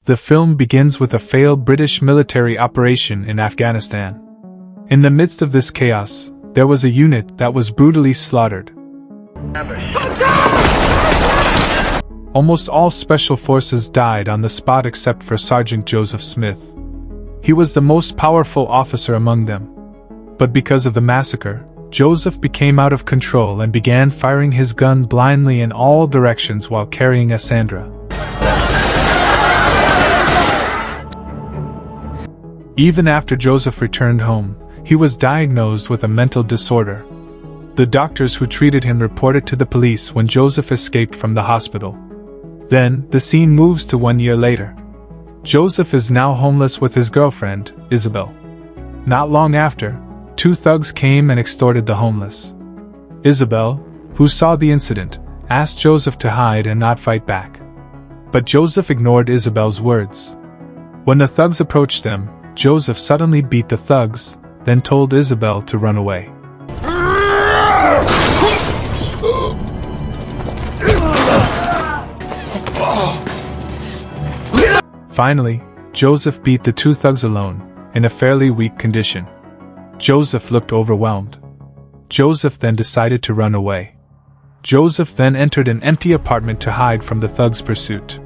The film begins with a failed British military operation in Afghanistan. In the midst of this chaos, there was a unit that was brutally slaughtered. Almost all special forces died on the spot except for Sergeant Joseph Smith. He was the most powerful officer among them. But because of the massacre, Joseph became out of control and began firing his gun blindly in all directions while carrying a Sandra. Even after Joseph returned home, he was diagnosed with a mental disorder. The doctors who treated him reported to the police when Joseph escaped from the hospital. Then, the scene moves to 1 year later. Joseph is now homeless with his girlfriend, Isabelle. Not long after, 2 thugs came and extorted the homeless. Isabelle, who saw the incident, asked Joseph to hide and not fight back. But Joseph ignored Isabelle's words. When the thugs approached them, Joseph suddenly beat the thugs, then told Isabelle to run away. Finally, Joseph beat the 2 thugs alone, in a fairly weak condition. Joseph looked overwhelmed. Joseph then decided to run away. Joseph then entered an empty apartment to hide from the thugs' pursuit.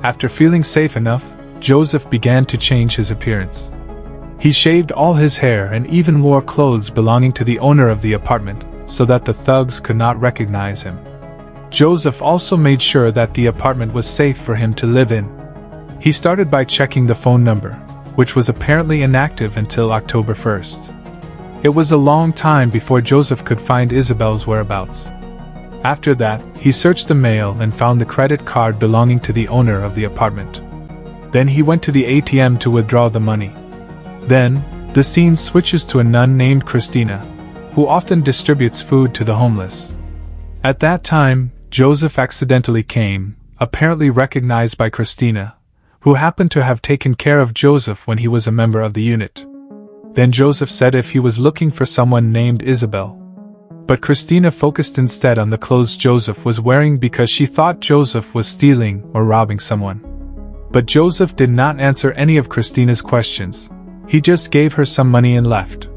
After feeling safe enough, Joseph began to change his appearance. He shaved all his hair and even wore clothes belonging to the owner of the apartment, so that the thugs could not recognize him. Joseph also made sure that the apartment was safe for him to live in. He started by checking the phone number, which was apparently inactive until October 1st. It was a long time before Joseph could find Isabelle's whereabouts. After that, he searched the mail and found the credit card belonging to the owner of the apartment. Then he went to the ATM to withdraw the money. Then, the scene switches to a nun named Christina, who often distributes food to the homeless. At that time, Joseph accidentally came, apparently recognized by Christina, who happened to have taken care of Joseph when he was a member of the unit. Then Joseph said if he was looking for someone named Isabelle. But Christina focused instead on the clothes Joseph was wearing because she thought Joseph was stealing or robbing someone. But Joseph did not answer any of Christina's questions. He just gave her some money and left.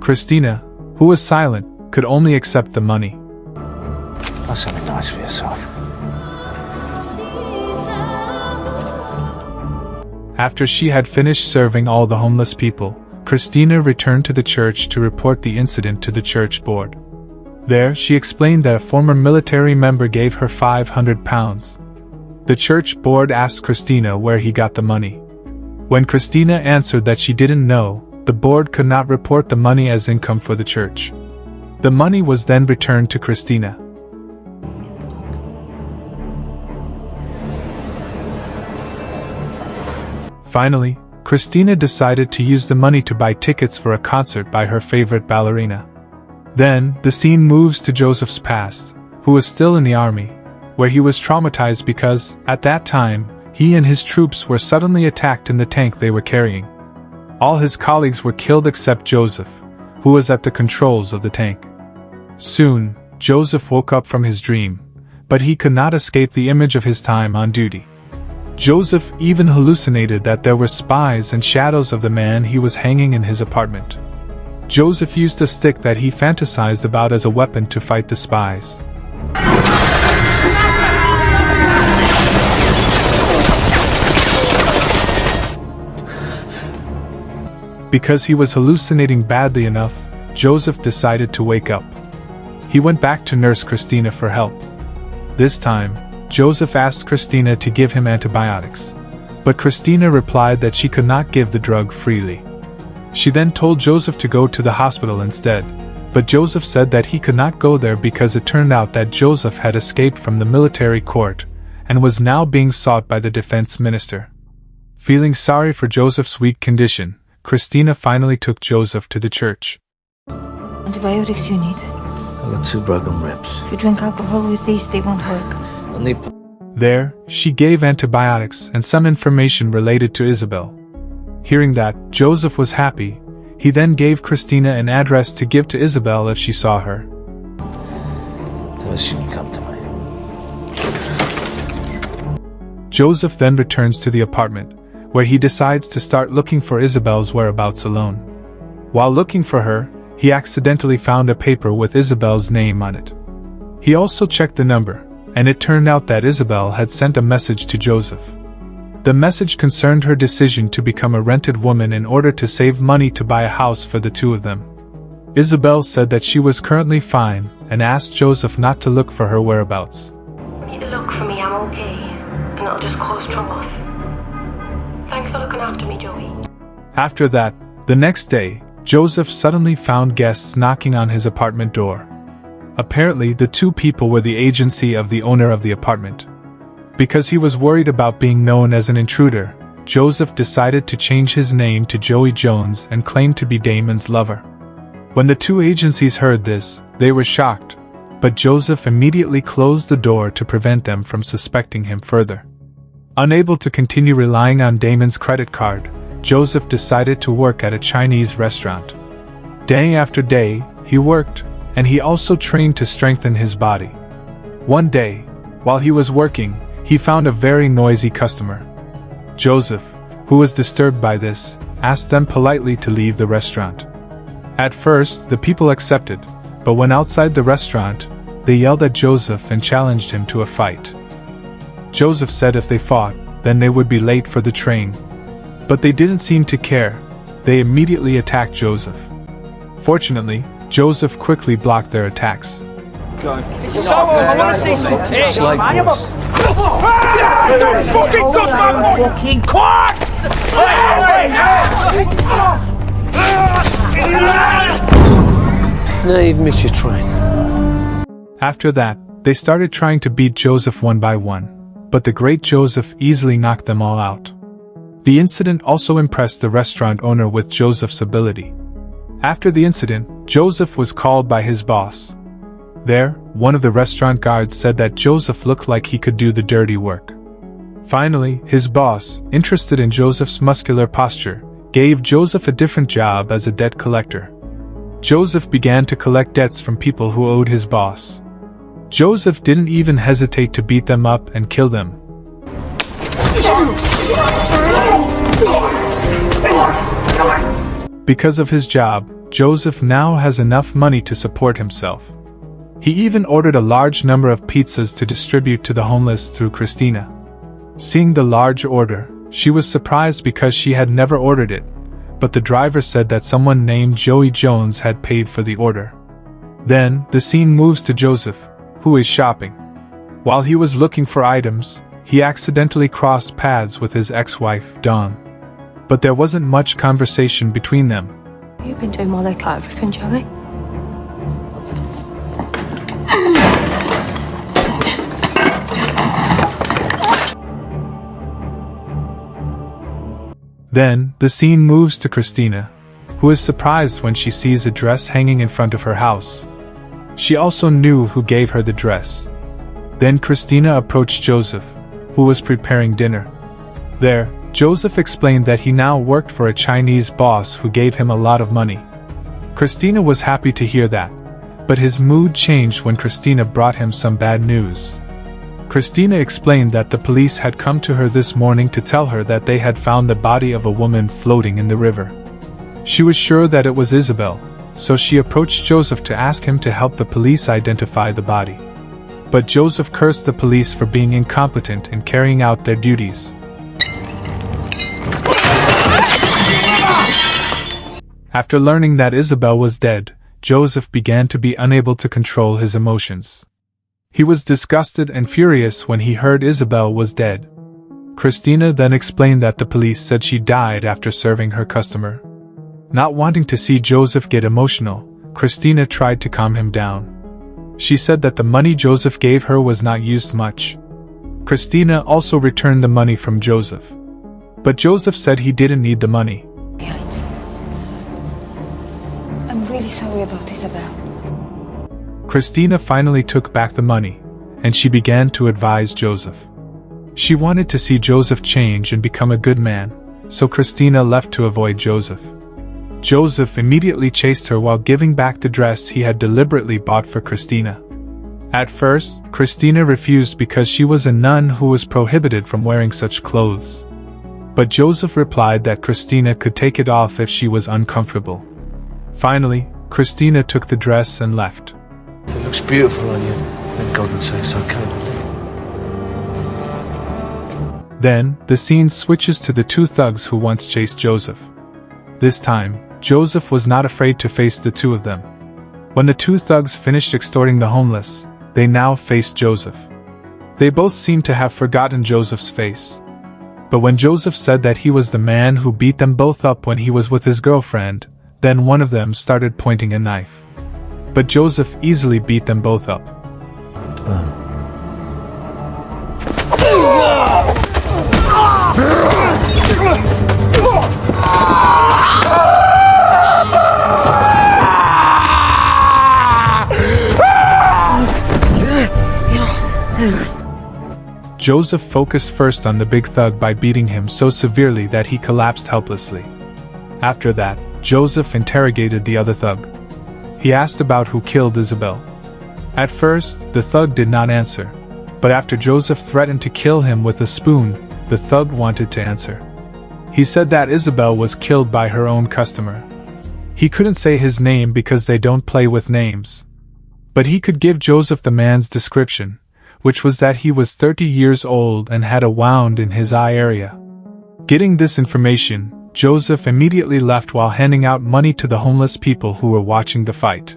Christina, who was silent, could only accept the money. Buy something nice for yourself. After she had finished serving all the homeless people, Christina returned to the church to report the incident to the church board. There, she explained that a former military member gave her £500. The church board asked Christina where he got the money. When Christina answered that she didn't know, the board could not report the money as income for the church. The money was then returned to Christina. Finally, Christina decided to use the money to buy tickets for a concert by her favorite ballerina. Then, the scene moves to Joseph's past, who was still in the army, where he was traumatized because, at that time, he and his troops were suddenly attacked in the tank they were carrying. All his colleagues were killed except Joseph, who was at the controls of the tank. Soon, Joseph woke up from his dream, but he could not escape the image of his time on duty. Joseph even hallucinated that there were spies and shadows of the man he was hanging in his apartment. Joseph used a stick that he fantasized about as a weapon to fight the spies. Because he was hallucinating badly enough, Joseph decided to wake up. He went back to nurse Christina for help. This time, Joseph asked Christina to give him antibiotics. But Christina replied that she could not give the drug freely. She then told Joseph to go to the hospital instead, but Joseph said that he could not go there because it turned out that Joseph had escaped from the military court and was now being sought by the defense minister. Feeling sorry for Joseph's weak condition, Christina finally took Joseph to the church. Antibiotics you need. I got 2 broken ribs. If you drink alcohol with these, they won't work. There, she gave antibiotics and some information related to Isabelle. Hearing that, Joseph was happy. He then gave Christina an address to give to Isabelle if she saw her. Tell her she can come to me. Joseph then returns to the apartment, where he decides to start looking for Isabelle's whereabouts alone. While looking for her, he accidentally found a paper with Isabelle's name on it. He also checked the number, and it turned out that Isabelle had sent a message to Joseph. The message concerned her decision to become a rented woman in order to save money to buy a house for the two of them. Isabelle said that she was currently fine and asked Joseph not to look for her whereabouts. You need to look for me, I'm okay, and it'll just cause trouble. Thanks for looking after me, Joey. After that, the next day, Joseph suddenly found guests knocking on his apartment door. Apparently, the two people were the agency of the owner of the apartment. Because he was worried about being known as an intruder, Joseph decided to change his name to Joey Jones and claimed to be Damon's lover. When the two agencies heard this, they were shocked, but Joseph immediately closed the door to prevent them from suspecting him further. Unable to continue relying on Damon's credit card, Joseph decided to work at a Chinese restaurant. Day after day, he worked, and he also trained to strengthen his body. One day, while he was working, he found a very noisy customer. Joseph, who was disturbed by this, asked them politely to leave the restaurant. At first, the people accepted, but when outside the restaurant, they yelled at Joseph and challenged him to a fight. Joseph said if they fought, then they would be late for the train. But they didn't seem to care. They immediately attacked Joseph. Fortunately, Joseph quickly blocked their attacks. So, I want to see some tits. It's like this. Don't fucking touch my fucking quack! Now you've missed your train. After that, they started trying to beat Joseph one by one, but the great Joseph easily knocked them all out. The incident also impressed the restaurant owner with Joseph's ability. After the incident, Joseph was called by his boss. There, one of the restaurant guards said that Joseph looked like he could do the dirty work. Finally, his boss, interested in Joseph's muscular posture, gave Joseph a different job as a debt collector. Joseph began to collect debts from people who owed his boss. Joseph didn't even hesitate to beat them up and kill them. Because of his job, Joseph now has enough money to support himself. He even ordered a large number of pizzas to distribute to the homeless through Christina. Seeing the large order, she was surprised because she had never ordered it, but the driver said that someone named Joey Jones had paid for the order. Then, the scene moves to Joseph, who is shopping. While he was looking for items, he accidentally crossed paths with his ex-wife, Dawn. But there wasn't much conversation between them. You've been doing more like everything, Joey. Then, the scene moves to Christina, who is surprised when she sees a dress hanging in front of her house. She also knew who gave her the dress. Then Christina approached Joseph, who was preparing dinner. There, Joseph explained that he now worked for a Chinese boss who gave him a lot of money. Christina was happy to hear that, but his mood changed when Christina brought him some bad news. Christina explained that the police had come to her this morning to tell her that they had found the body of a woman floating in the river. She was sure that it was Isabelle, so she approached Joseph to ask him to help the police identify the body. But Joseph cursed the police for being incompetent in carrying out their duties. After learning that Isabelle was dead, Joseph began to be unable to control his emotions. He was disgusted and furious when he heard Isabelle was dead. Christina then explained that the police said she died after serving her customer. Not wanting to see Joseph get emotional, Christina tried to calm him down. She said that the money Joseph gave her was not used much. Christina also returned the money from Joseph. But Joseph said he didn't need the money. I'm really sorry about Isabelle. Christina finally took back the money, and she began to advise Joseph. She wanted to see Joseph change and become a good man, so Christina left to avoid Joseph. Joseph immediately chased her while giving back the dress he had deliberately bought for Christina. At first, Christina refused because she was a nun who was prohibited from wearing such clothes. But Joseph replied that Christina could take it off if she was uncomfortable. Finally, Christina took the dress and left. If it looks beautiful on you, then God would say it's okay, wouldn't he? Then, the scene switches to the two thugs who once chased Joseph. This time, Joseph was not afraid to face the two of them. When the two thugs finished extorting the homeless, they now faced Joseph. They both seemed to have forgotten Joseph's face. But when Joseph said that he was the man who beat them both up when he was with his girlfriend, then one of them started pointing a knife. But Joseph easily beat them both up. Joseph focused first on the big thug by beating him so severely that he collapsed helplessly. After that, Joseph interrogated the other thug. He asked about who killed Isabelle. At first, the thug did not answer, but after Joseph threatened to kill him with a spoon, the thug wanted to answer. He said that Isabelle was killed by her own customer. He couldn't say his name because they don't play with names. But he could give Joseph the man's description, which was that he was 30 years old and had a wound in his eye area. Getting this information, Joseph immediately left while handing out money to the homeless people who were watching the fight.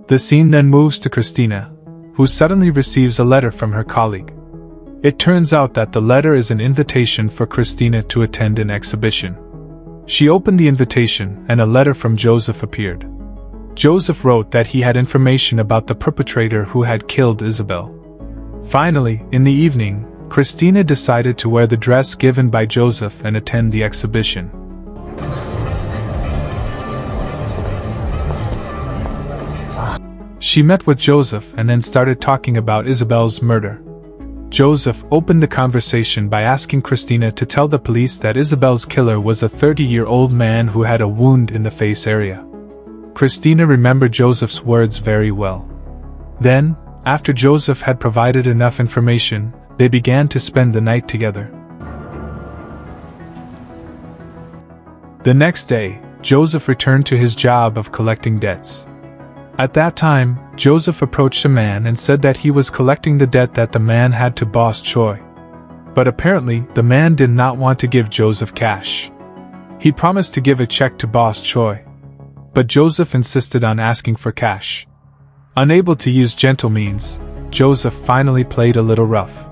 The scene then moves to Christina, who suddenly receives a letter from her colleague. It turns out that the letter is an invitation for Christina to attend an exhibition. She opened the invitation and a letter from Joseph appeared. Joseph wrote that he had information about the perpetrator who had killed Isabelle. Finally, in the evening, Christina decided to wear the dress given by Joseph and attend the exhibition. She met with Joseph and then started talking about Isabelle's murder. Joseph opened the conversation by asking Christina to tell the police that Isabelle's killer was a 30-year-old man who had a wound in the face area. Christina remembered Joseph's words very well. Then, after Joseph had provided enough information, they began to spend the night together. The next day, Joseph returned to his job of collecting debts. At that time, Joseph approached a man and said that he was collecting the debt that the man had to Boss Choi. But apparently, the man did not want to give Joseph cash. He promised to give a check to Boss Choi. But Joseph insisted on asking for cash. Unable to use gentle means, Joseph finally played a little rough.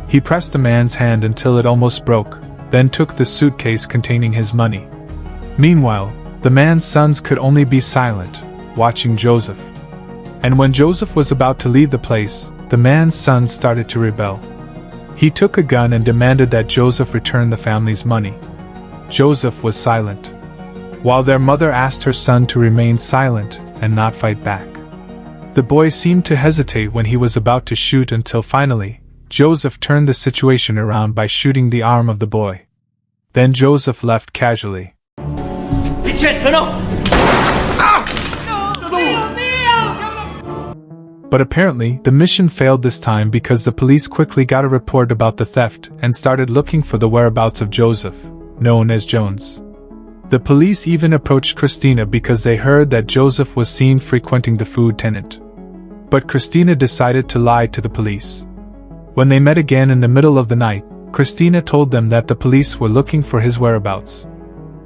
He pressed the man's hand until it almost broke, then took the suitcase containing his money. Meanwhile, the man's sons could only be silent, watching Joseph. And when Joseph was about to leave the place, the man's sons started to rebel. He took a gun and demanded that Joseph return the family's money. Joseph was silent, while their mother asked her son to remain silent and not fight back. The boy seemed to hesitate when he was about to shoot until finally, Joseph turned the situation around by shooting the arm of the boy. Then Joseph left casually. But apparently, the mission failed this time because the police quickly got a report about the theft and started looking for the whereabouts of Joseph, known as Jones. The police even approached Christina because they heard that Joseph was seen frequenting the food tenant. But Christina decided to lie to the police. When they met again in the middle of the night, Christina told them that the police were looking for his whereabouts.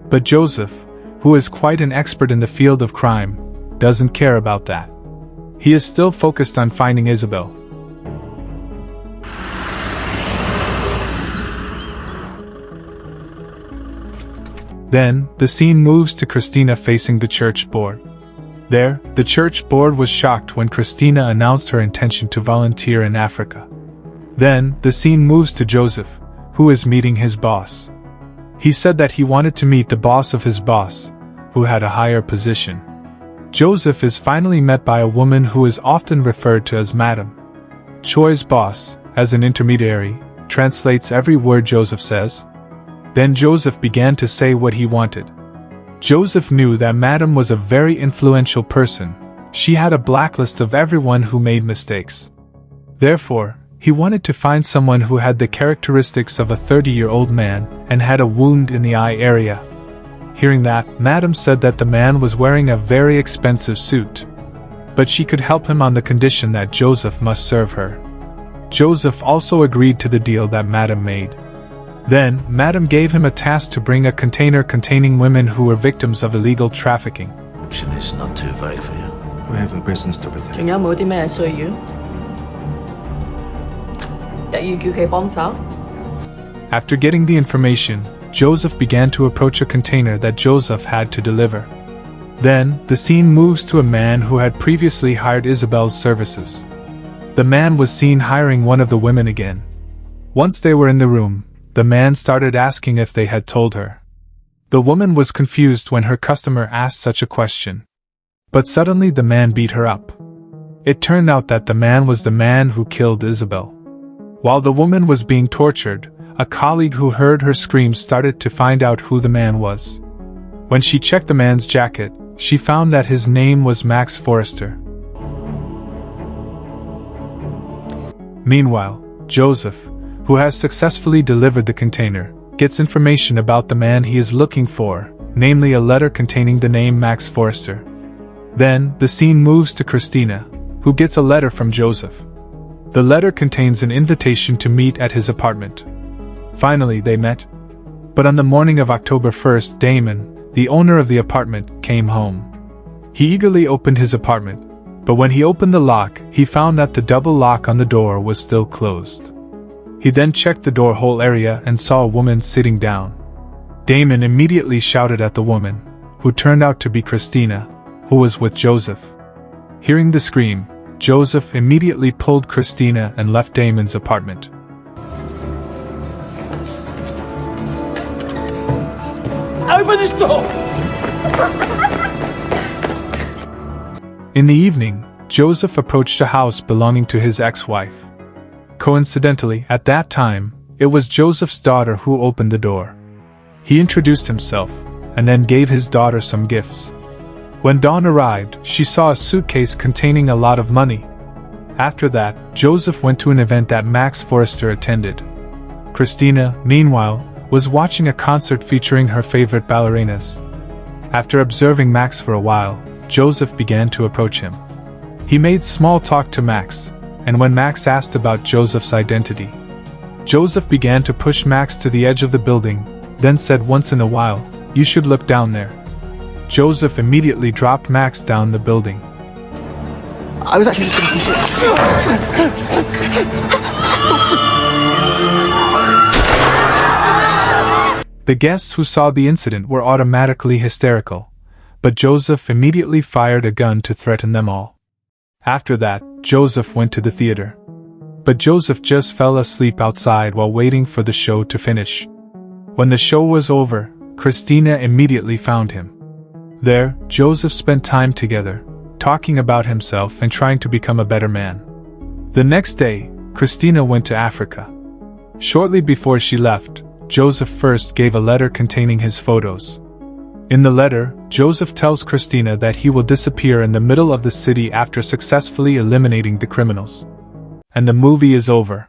But Joseph, who is quite an expert in the field of crime, doesn't care about that. He is still focused on finding Isabelle. Then, the scene moves to Christina facing the church board. There, the church board was shocked when Christina announced her intention to volunteer in Africa. Then, the scene moves to Joseph, who is meeting his boss. He said that he wanted to meet the boss of his boss, who had a higher position. Joseph is finally met by a woman who is often referred to as Madam Choi's boss, as an intermediary, translates every word Joseph says. Then Joseph began to say what he wanted. Joseph knew that Madame was a very influential person. She had a blacklist of everyone who made mistakes. Therefore, he wanted to find someone who had the characteristics of a 30-year-old man and had a wound in the eye area. Hearing that, Madame said that the man was wearing a very expensive suit. But she could help him on the condition that Joseph must serve her. Joseph also agreed to the deal that Madame made. Then, Madame gave him a task to bring a container containing women who were victims of illegal trafficking. Option is not too vague for you. We have a business to protect. 仲有冇啲咩需要？一於叫佢幫手。 After getting the information, Joseph began to approach a container that Joseph had to deliver. Then, the scene moves to a man who had previously hired Isabelle's services. The man was seen hiring one of the women again. Once they were in the room, the man started asking if they had told her. The woman was confused when her customer asked such a question. But suddenly the man beat her up. It turned out that the man was the man who killed Isabelle. While the woman was being tortured, a colleague who heard her screams started to find out who the man was. When she checked the man's jacket, she found that his name was Max Forrester. Meanwhile, Joseph, who has successfully delivered the container, gets information about the man he is looking for, namely a letter containing the name Max Forrester. Then, the scene moves to Christina, who gets a letter from Joseph. The letter contains an invitation to meet at his apartment. Finally, they met. But on the morning of October 1st, Damon, the owner of the apartment, came home. He eagerly opened his apartment, but when he opened the lock, he found that the double lock on the door was still closed. He then checked the door hole area and saw a woman sitting down. Damon immediately shouted at the woman, who turned out to be Christina, who was with Joseph. Hearing the scream, Joseph immediately pulled Christina and left Damon's apartment. Open this door! In the evening, Joseph approached a house belonging to his ex-wife. Coincidentally, at that time, it was Joseph's daughter who opened the door. He introduced himself, and then gave his daughter some gifts. When dawn arrived, she saw a suitcase containing a lot of money. After that, Joseph went to an event that Max Forrester attended. Christina, meanwhile, was watching a concert featuring her favorite ballerinas. After observing Max for a while, Joseph began to approach him. He made small talk to Max, and when Max asked about Joseph's identity, Joseph began to push Max to the edge of the building, then said once in a while, "You should look down there." Joseph immediately dropped Max down the building. I was actually just The guests who saw the incident were automatically hysterical, but Joseph immediately fired a gun to threaten them all. After that, Joseph went to the theater. But Joseph just fell asleep outside while waiting for the show to finish. When the show was over, Christina immediately found him. There, Joseph spent time together, talking about himself and trying to become a better man. The next day, Christina went to Africa. Shortly before she left, Joseph first gave a letter containing his photos. In the letter, Joseph tells Christina that he will disappear in the middle of the city after successfully eliminating the criminals. And the movie is over.